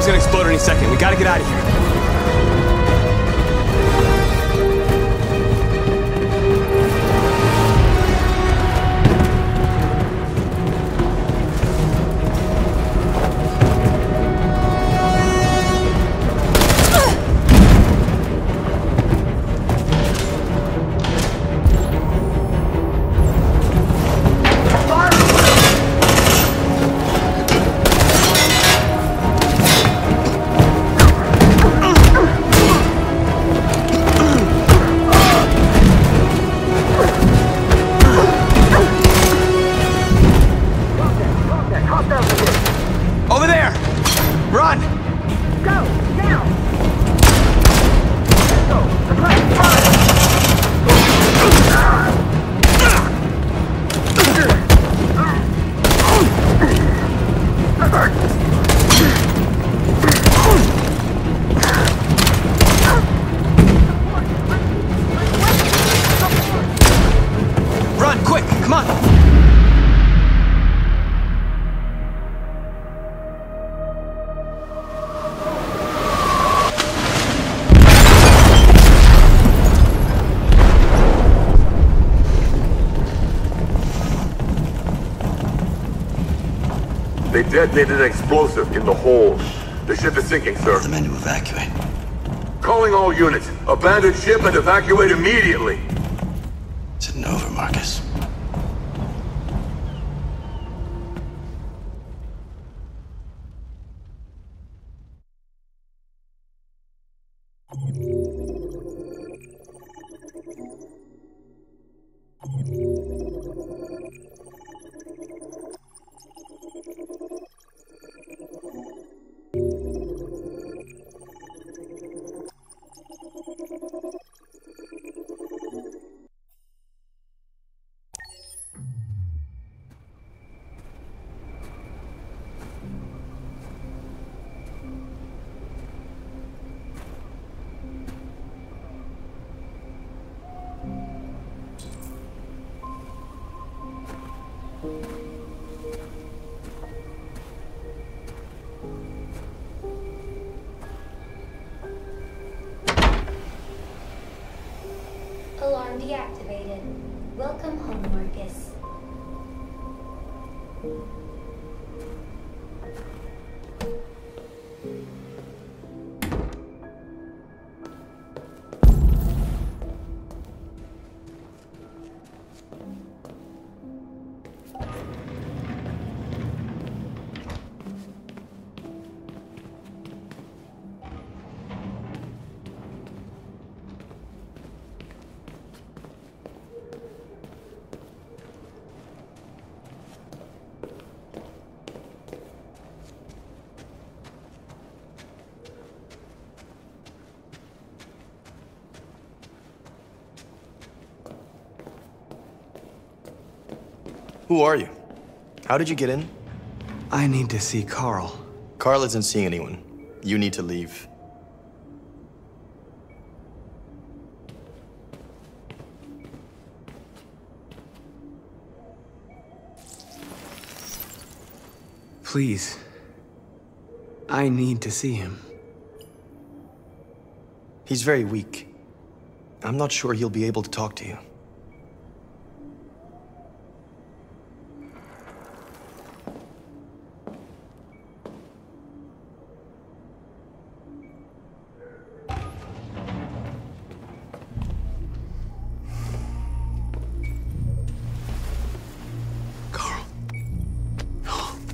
gonna explode any second. We gotta get out of here. They detonated an explosive in the hold. The ship is sinking, sir. The men to evacuate. Calling all units. Abandon ship and evacuate immediately. It's an over, Marcus. Alarm deactivated. Welcome home, Marcus. Who are you? How did you get in? I need to see Carl. Carl isn't seeing anyone. You need to leave. Please. I need to see him. He's very weak. I'm not sure he'll be able to talk to you.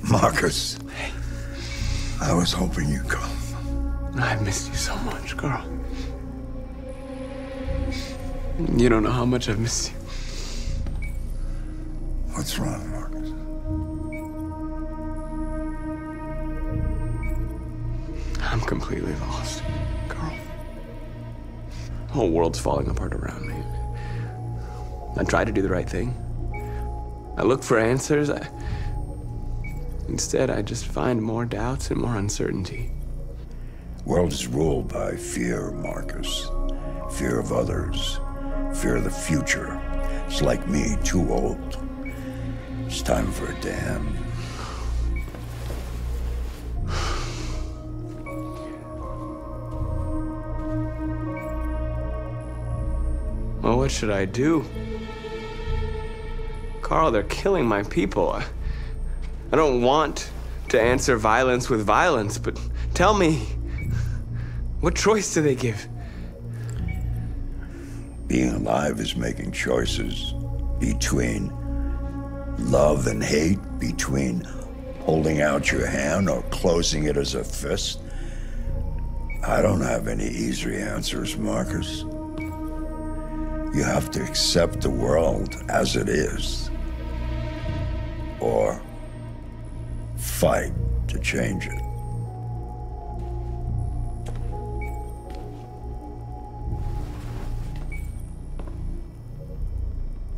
Marcus, I was hoping you'd come. I've missed you so much, Carl. You don't know how much I've missed you. What's wrong, Marcus? I'm completely lost, Carl. The whole world's falling apart around me. I try to do the right thing. I look for answers. Instead, I just find more doubts and more uncertainty. World is ruled by fear, Marcus. Fear of others. Fear of the future. It's like me, too old. It's time for a damn. Well, what should I do? Carl, they're killing my people. I don't want to answer violence with violence, but tell me, what choice do they give? Being alive is making choices between love and hate, between holding out your hand or closing it as a fist. I don't have any easy answers, Marcus. You have to accept the world as it is, or fight to change it.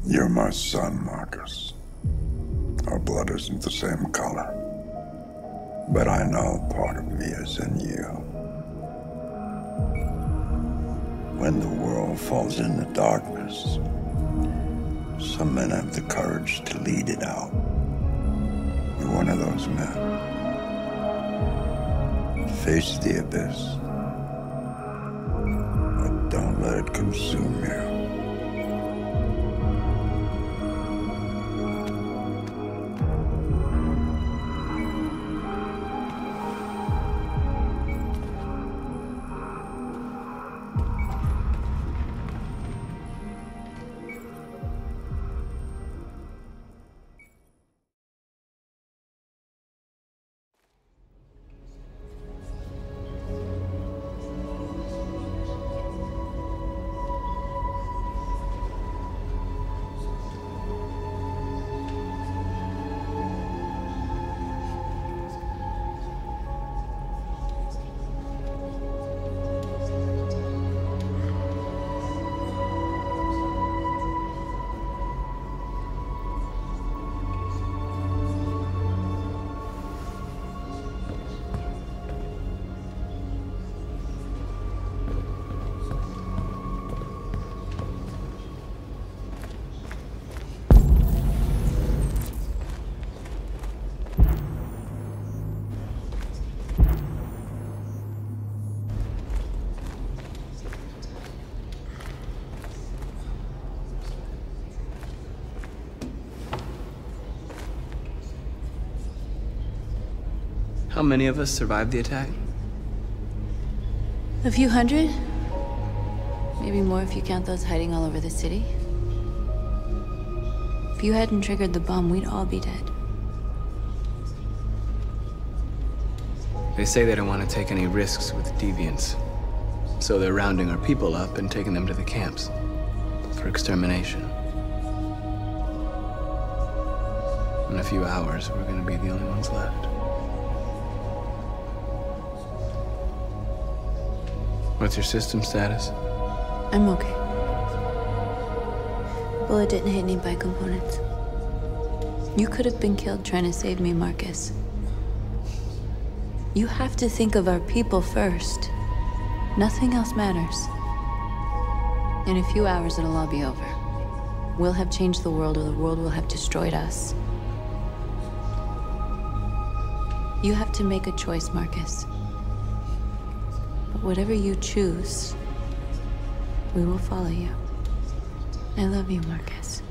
You're my son, Marcus. Our blood isn't the same color, but I know part of me is in you. When the world falls into darkness, some men have the courage to lead it out. You're one of those men. Face the abyss, but don't let it consume you. How many of us survived the attack? A few hundred? Maybe more if you count those hiding all over the city. If you hadn't triggered the bomb, we'd all be dead. They say they don't want to take any risks with deviants. So they're rounding our people up and taking them to the camps for extermination. In a few hours, we're going to be the only ones left. What's your system status? I'm okay. Bullet didn't hit any bi-components. You could have been killed trying to save me, Marcus. You have to think of our people first. Nothing else matters. In a few hours, it'll all be over. We'll have changed the world, or the world will have destroyed us. You have to make a choice, Marcus. But whatever you choose, we will follow you. I love you, Marcus.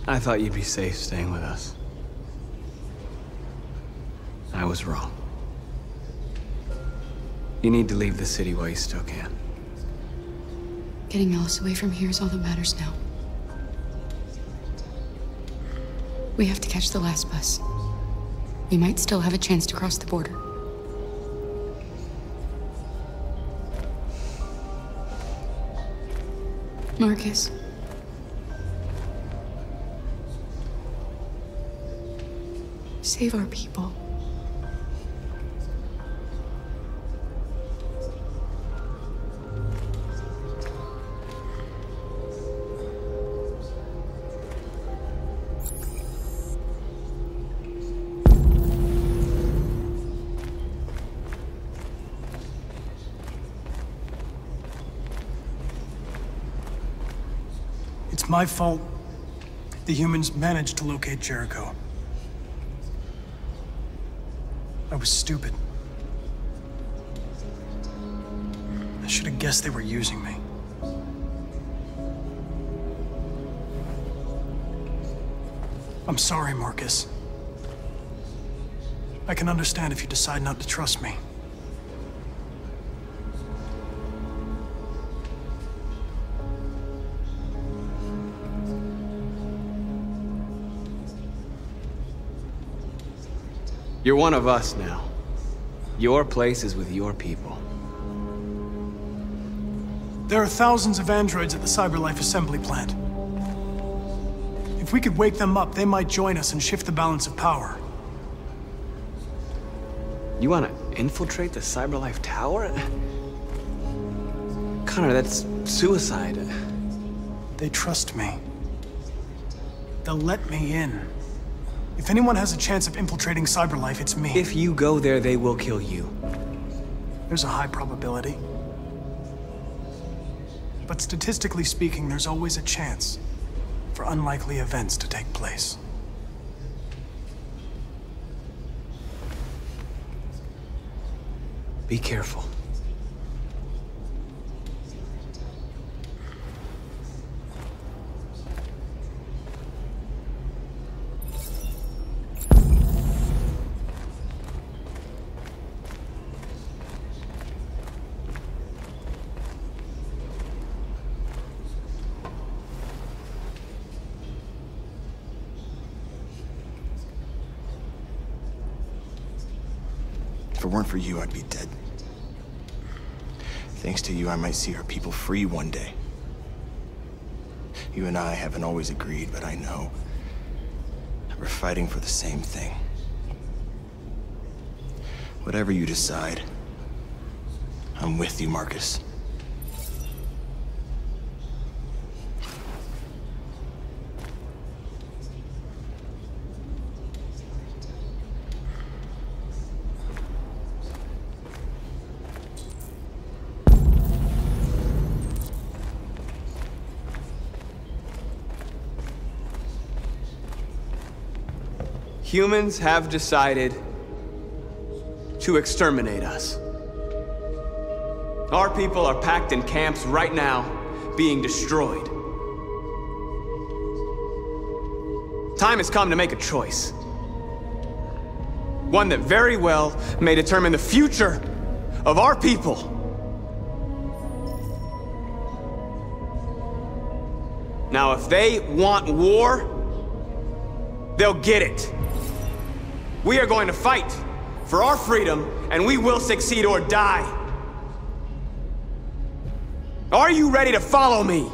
I thought you'd be safe staying with us. I was wrong. You need to leave the city while you still can. Getting Alice away from here is all that matters now. We have to catch the last bus. We might still have a chance to cross the border. Marcus. Save our people. It's my fault the humans managed to locate Jericho. I was stupid. I should have guessed they were using me. I'm sorry, Marcus. I can understand if you decide not to trust me. You're one of us now. Your place is with your people. There are thousands of androids at the CyberLife assembly plant. If we could wake them up, they might join us and shift the balance of power. You want to infiltrate the CyberLife tower? Connor, that's suicide. They trust me. They'll let me in. If anyone has a chance of infiltrating CyberLife, it's me. If you go there, they will kill you. There's a high probability. But statistically speaking, there's always a chance for unlikely events to take place. Be careful. If it weren't for you, I'd be dead. Thanks to you, I might see our people free one day. You and I haven't always agreed, but I know that we're fighting for the same thing. Whatever you decide, I'm with you, Marcus. Humans have decided to exterminate us. Our people are packed in camps right now, being destroyed. Time has come to make a choice. One that very well may determine the future of our people. Now, if they want war, they'll get it. We are going to fight for our freedom, and we will succeed or die. Are you ready to follow me?